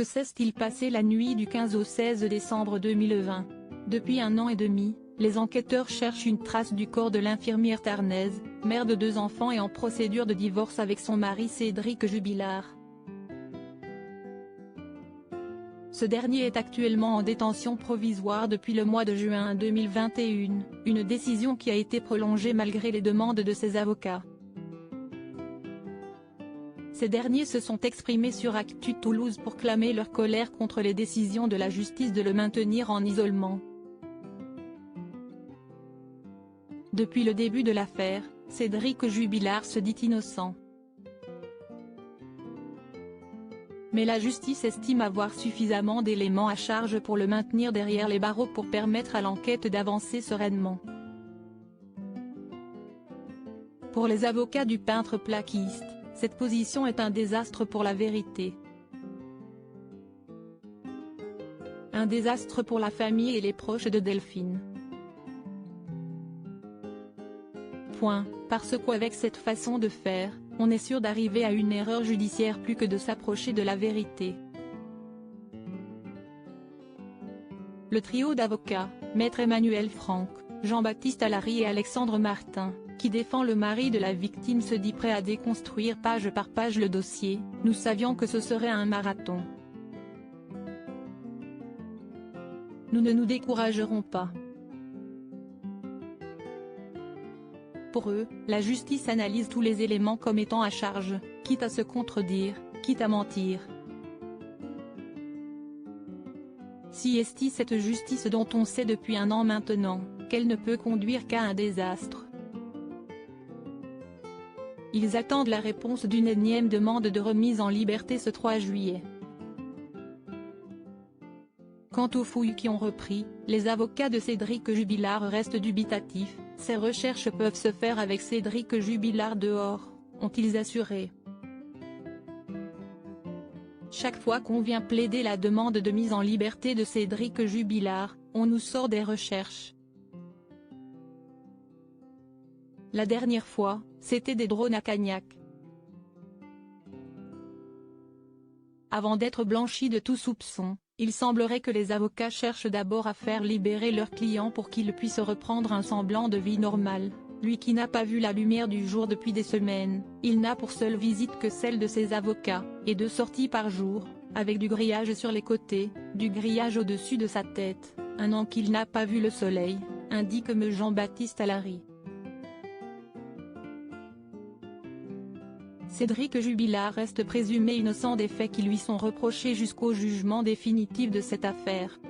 Que s'est-il passé la nuit du 15 au 16 décembre 2020 ? Depuis 1 an et demi, les enquêteurs cherchent une trace du corps de l'infirmière tarnaise, mère de 2 enfants et en procédure de divorce avec son mari Cédric Jubilard. Ce dernier est actuellement en détention provisoire depuis le mois de juin 2021, une décision qui a été prolongée malgré les demandes de ses avocats. Ces derniers se sont exprimés sur Actu Toulouse pour clamer leur colère contre les décisions de la justice de le maintenir en isolement. Depuis le début de l'affaire, Cédric Jubilard se dit innocent. Mais la justice estime avoir suffisamment d'éléments à charge pour le maintenir derrière les barreaux pour permettre à l'enquête d'avancer sereinement. Pour les avocats du peintre plaquiste, cette position est un désastre pour la vérité. Un désastre pour la famille et les proches de Delphine. Parce qu'avec cette façon de faire, on est sûr d'arriver à une erreur judiciaire plus que de s'approcher de la vérité. Le trio d'avocats, Maître Emmanuel Franck, Jean-Baptiste Allary et Alexandre Martin, qui défend le mari de la victime se dit prêt à déconstruire page par page le dossier. Nous savions que ce serait un marathon. Nous ne nous découragerons pas. Pour eux, la justice analyse tous les éléments comme étant à charge, quitte à se contredire, quitte à mentir. Si est cette justice dont on sait depuis 1 an maintenant, qu'elle ne peut conduire qu'à un désastre. Ils attendent la réponse d'une énième demande de remise en liberté ce 3 juillet. Quant aux fouilles qui ont repris, les avocats de Cédric Jubilard restent dubitatifs. Ces recherches peuvent se faire avec Cédric Jubilard dehors, ont-ils assuré. Chaque fois qu'on vient plaider la demande de mise en liberté de Cédric Jubilard, on nous sort des recherches. La dernière fois, c'était des drones à Cagnac. Avant d'être blanchis de tout soupçon, il semblerait que les avocats cherchent d'abord à faire libérer leurs clients pour qu'ils puissent reprendre un semblant de vie normale. Lui qui n'a pas vu la lumière du jour depuis des semaines, il n'a pour seule visite que celle de ses avocats, et 2 sorties par jour, avec du grillage sur les côtés, du grillage au-dessus de sa tête. 1 an qu'il n'a pas vu le soleil, indique M. Jean-Baptiste Allary. Cédric Jubilard reste présumé innocent des faits qui lui sont reprochés jusqu'au jugement définitif de cette affaire.